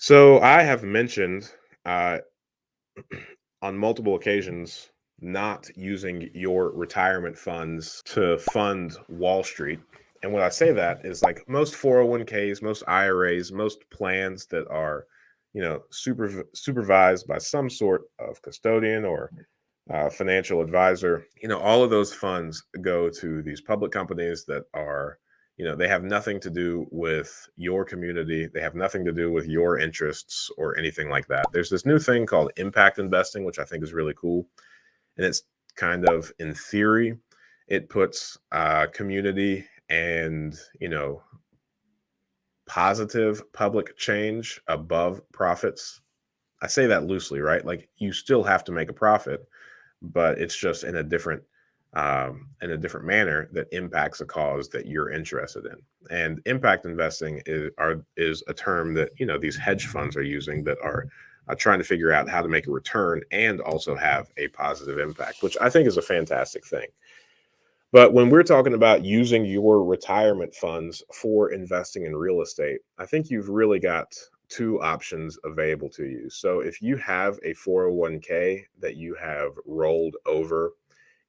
So I have mentioned uh, on multiple occasions not using your retirement funds to fund Wall Street. And when I say that is like most 401ks, most IRAs, most plans that are, supervised by some sort of custodian or financial advisor. All of those funds go to these public companies that are, they have nothing to do with your community. They have nothing to do with your interests or anything like that. There's this new thing called impact investing, which I think is really cool. And it's kind of, in theory, it puts community and, positive public change above profits. I say that loosely, right? Like you still have to make a profit, but it's just in a different manner that impacts a cause that you're interested in. And impact investing is a term that these hedge funds are using that are trying to figure out how to make a return and also have a positive impact, which I think is a fantastic thing. But when we're talking about using your retirement funds for investing in real estate, I think you've really got two options available to you. So if you have a 401k that you have rolled over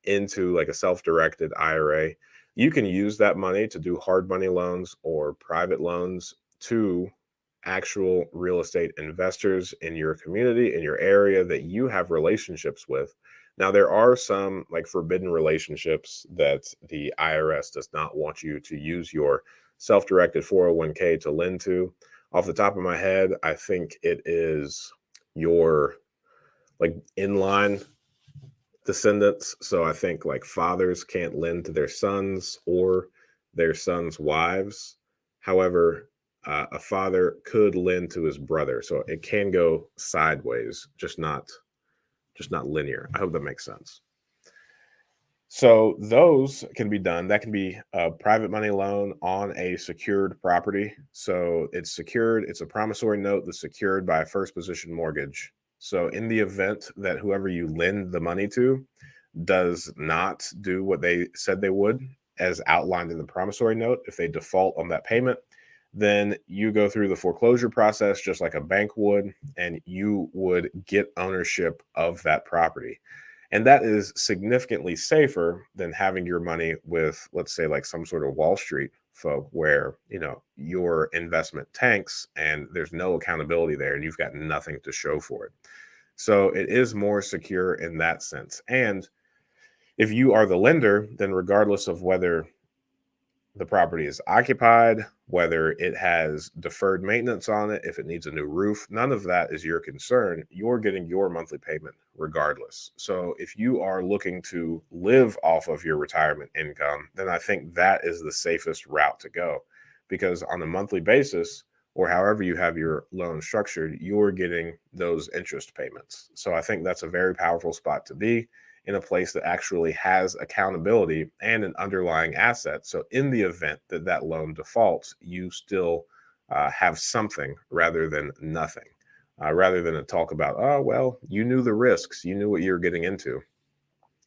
into like a self-directed IRA, you can use that money to do hard money loans or private loans to actual real estate investors in your community, in your area that you have relationships with. Now, there are some like forbidden relationships that the IRS does not want you to use your self-directed 401k to lend to. Off the top of my head, I think it is your like inline descendants. So I think like fathers can't lend to their sons or their sons' wives. However, a father could lend to his brother, so it can go sideways, just not linear. I hope that makes sense. So those can be done. That can be a private money loan on a secured property. So it's secured. It's a promissory note that's secured by a first position mortgage. So in the event that whoever you lend the money to does not do what they said they would, as outlined in the promissory note, if they default on that payment, then you go through the foreclosure process just like a bank would, and you would get ownership of that property. And that is significantly safer than having your money with, let's say, like some sort of Wall Street folk where, your investment tanks and there's no accountability there and you've got nothing to show for it. So it is more secure in that sense. And if you are the lender, then regardless of whether the property is occupied, whether it has deferred maintenance on it, if it needs a new roof, none of that is your concern. You're getting your monthly payment regardless. So if you are looking to live off of your retirement income, then I think that is the safest route to go, because on a monthly basis, or however you have your loan structured, you're getting those interest payments. So I think that's a very powerful spot to be, in a place that actually has accountability and an underlying asset. So, in the event that that loan defaults, you still have something rather than nothing, rather than a talk about, oh, well, you knew the risks, you knew what you were getting into.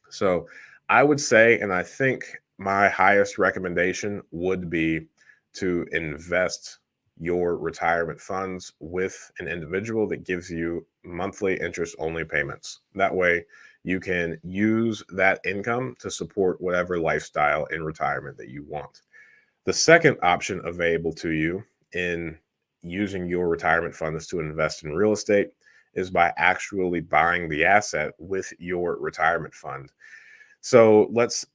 So, I would say, and I think my highest recommendation would be to invest your retirement funds with an individual that gives you monthly interest only payments. That way, you can use that income to support whatever lifestyle in retirement that you want. The second option available to you in using your retirement funds to invest in real estate is by actually buying the asset with your retirement fund. So let's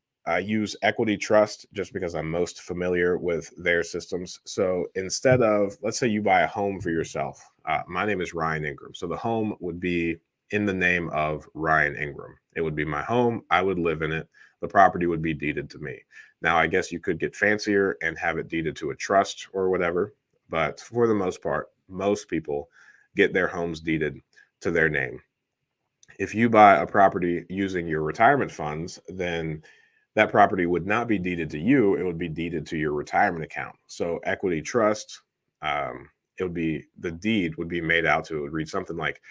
use Equity Trust just because I'm most familiar with their systems. So instead of, let's say you buy a home for yourself, my name is Ryan Ingram. So the home would be in the name of Ryan Ingram. It would be my home. I would live in it. The property would be deeded to me. Now, I guess you could get fancier and have it deeded to a trust or whatever. But for the most part, most people get their homes deeded to their name. If you buy a property using your retirement funds, then that property would not be deeded to you. It would be deeded to your retirement account. So Equity Trust, it would be, the deed would be made out to, it would read something like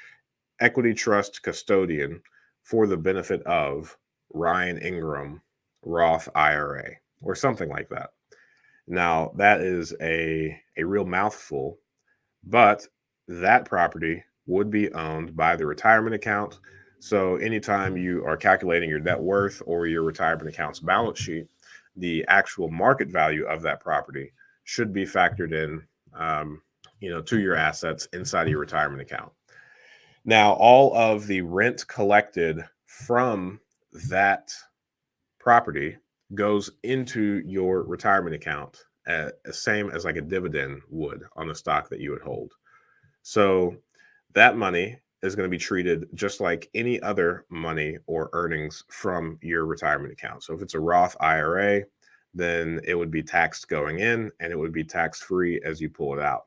Equity Trust Custodian for the benefit of Ryan Ingram Roth IRA or something like that. Now that is a real mouthful, but that property would be owned by the retirement account. So anytime you are calculating your net worth or your retirement account's balance sheet, the actual market value of that property should be factored in, to your assets inside of your retirement account. Now, all of the rent collected from that property goes into your retirement account, same as like a dividend would on the stock that you would hold. So that money is going to be treated just like any other money or earnings from your retirement account. So if it's a Roth IRA, then it would be taxed going in and it would be tax free as you pull it out.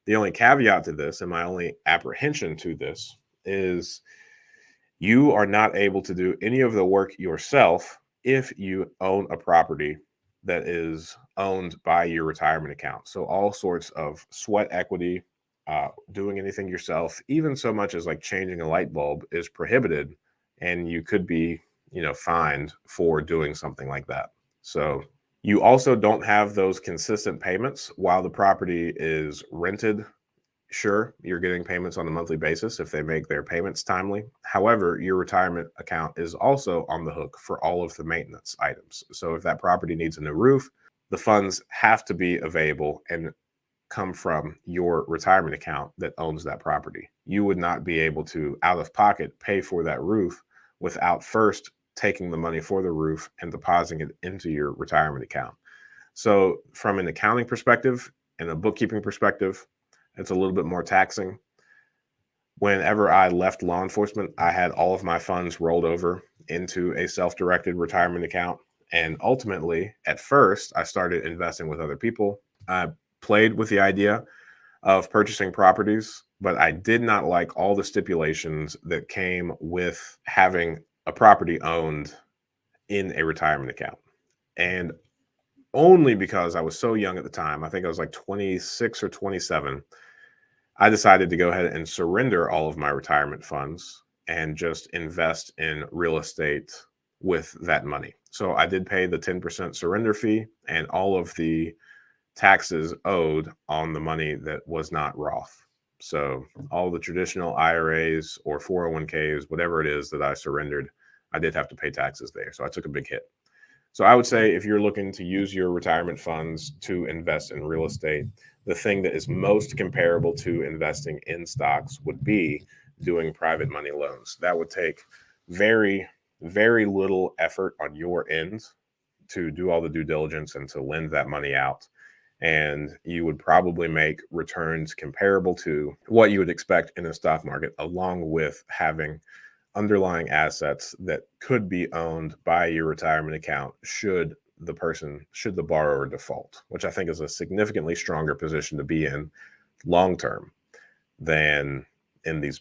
The only caveat to this, and my only apprehension to this, is you are not able to do any of the work yourself if you own a property that is owned by your retirement account. So all sorts of sweat equity, doing anything yourself, even so much as like changing a light bulb, is prohibited, and you could be, fined for doing something like that. So you also don't have those consistent payments while the property is rented. Sure, you're getting payments on a monthly basis if they make their payments timely. However, your retirement account is also on the hook for all of the maintenance items. So if that property needs a new roof, the funds have to be available and come from your retirement account that owns that property. You would not be able to, out of pocket, pay for that roof without first taking the money for the roof and depositing it into your retirement account. So from an accounting perspective and a bookkeeping perspective, it's a little bit more taxing. Whenever I left law enforcement, I had all of my funds rolled over into a self-directed retirement account. And ultimately, at first, I started investing with other people. I played with the idea of purchasing properties, but I did not like all the stipulations that came with having a property owned in a retirement account. And only because I was so young at the time, I think I was like 26 or 27, I decided to go ahead and surrender all of my retirement funds and just invest in real estate with that money. So I did pay the 10% surrender fee and all of the taxes owed on the money that was not Roth. So all the traditional IRAs or 401ks, whatever it is that I surrendered, I did have to pay taxes there. So I took a big hit. So I would say if you're looking to use your retirement funds to invest in real estate, the thing that is most comparable to investing in stocks would be doing private money loans. That would take very, very little effort on your end to do all the due diligence and to lend that money out. And you would probably make returns comparable to what you would expect in a stock market, along with having underlying assets that could be owned by your retirement account should the borrower default, which I think is a significantly stronger position to be in long term than in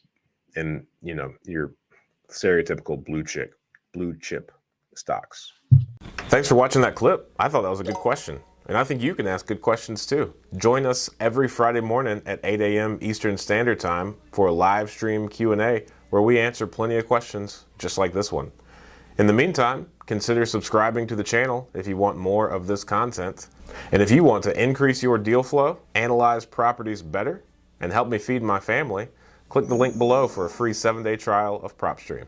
your stereotypical blue chip stocks. Thanks for watching that clip. I thought that was a good question. And I think you can ask good questions too. Join us every Friday morning at 8 a.m. Eastern Standard Time for a live stream Q&A where we answer plenty of questions just like this one. In the meantime, consider subscribing to the channel if you want more of this content. And if you want to increase your deal flow, analyze properties better, and help me feed my family, click the link below for a free 7-day trial of PropStream.